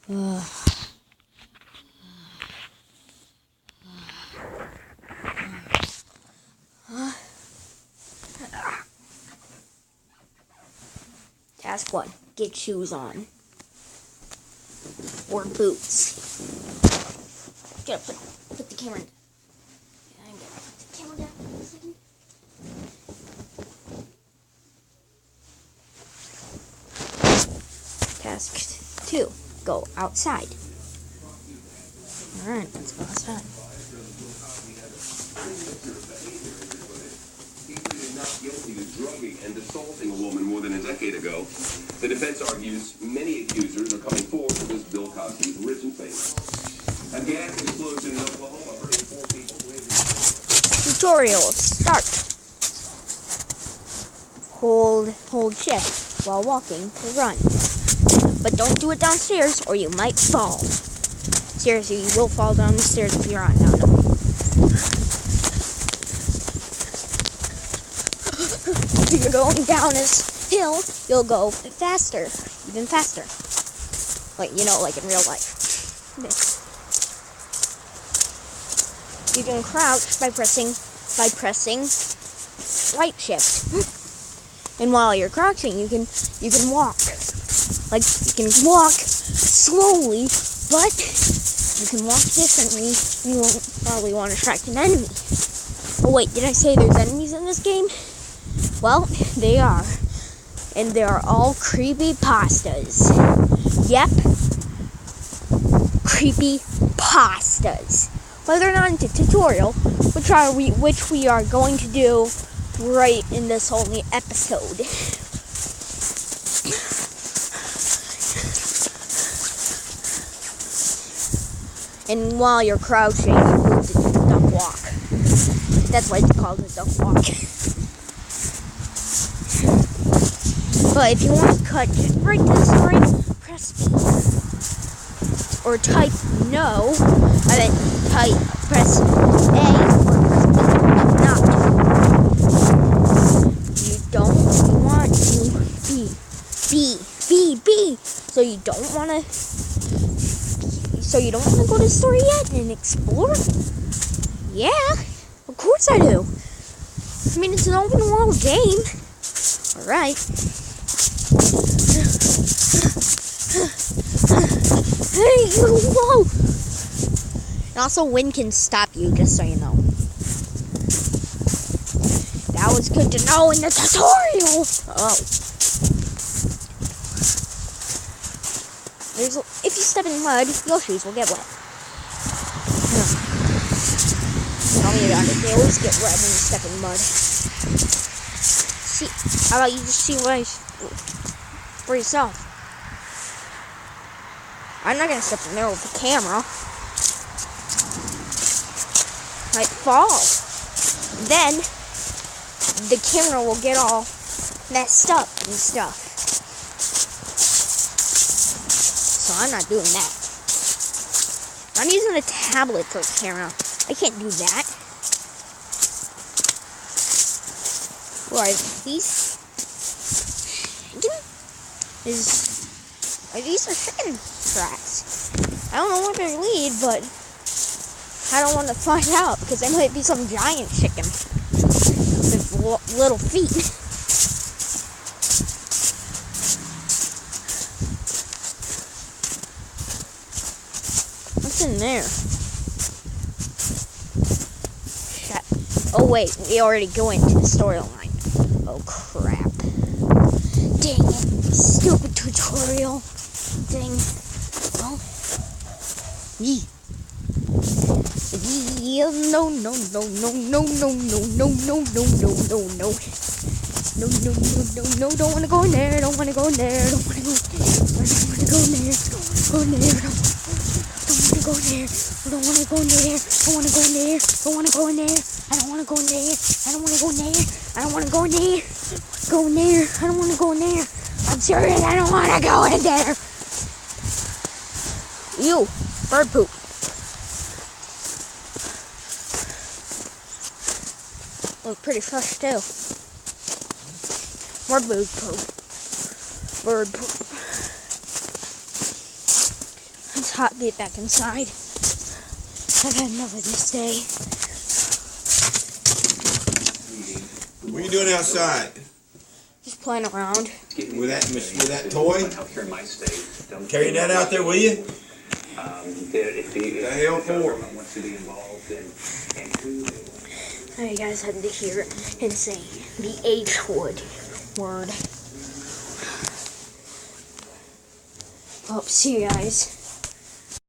Task 1. Get shoes on. Or boots. Gotta put the camera in. I'm gonna put the camera down for a second. Task 2. Go outside. Alright, let's go outside. He pleaded not guilty to drugging and assaulting a woman more than a decade ago. The defense argues many accusers are coming forward for this Bill Cosby's risen fame. A gas explosion in Oklahoma hurting 4 people. Tutorial start. Hold shift while walking to run. But don't do it downstairs or you might fall. Seriously, you will fall down the stairs if you're on now. If you're going down this hill, you'll go faster, even faster. Like in real life. You can crouch by pressing right shift. And while you're crouching, you can walk. Like you can walk slowly, but you can walk differently. You won't probably want to attract an enemy. Oh wait, did I say there's enemies in this game? Well, they are. And they're all creepypastas. Yep. Creepypastas. Whether or not it's a tutorial, which we are going to do right in this only episode. And while you're crouching, you move the duck walk. That's why it's called a duck walk. But if you want to cut just right to the story, press B. Or type no, and then press A or press B. You don't want to B. So you don't want to go to the store yet and explore? Yeah, of course I do. I mean, it's an open world game. Alright. Hey, whoa! And also, wind can stop you, just so you know. That was good to know in the tutorial! Oh. If you step in mud, your shoes will get wet. Tell me about it. They always get wet when you step in mud. See, how about you just see for yourself? I'm not gonna step in there with the camera. Might fall. Then the camera will get all messed up and stuff. So I'm not doing that. I'm using a tablet for a camera. I can't do that. What are these? These are chicken tracks. I don't know what they lead, but I don't want to find out because they might be some giant chicken with little feet. What's in there? Shit. Oh wait, we already go into the storyline. Oh crap. Dang it. Stupid tutorial. Dang. Oh. Yee. No. No, don't wanna go in there, don't wanna go in there, don't wanna go in there, don't wanna go in there, don't wanna go in there, don't wanna go in there, don't wanna go in there, don't wanna go in there, I don't wanna go in there, I don't wanna go in there, I don't wanna go in there, go in there, I don't wanna go in there, I'm serious, I don't wanna go in there. Ew, bird poop. Look pretty fresh too. More bird poop. Bird poop. hot. Get back inside. I've had enough of this day. What are you doing outside? Just playing around. With that toy? Carry that out there, will you? The hell for? Now you guys had to hear him say the H word. Oh, see you guys.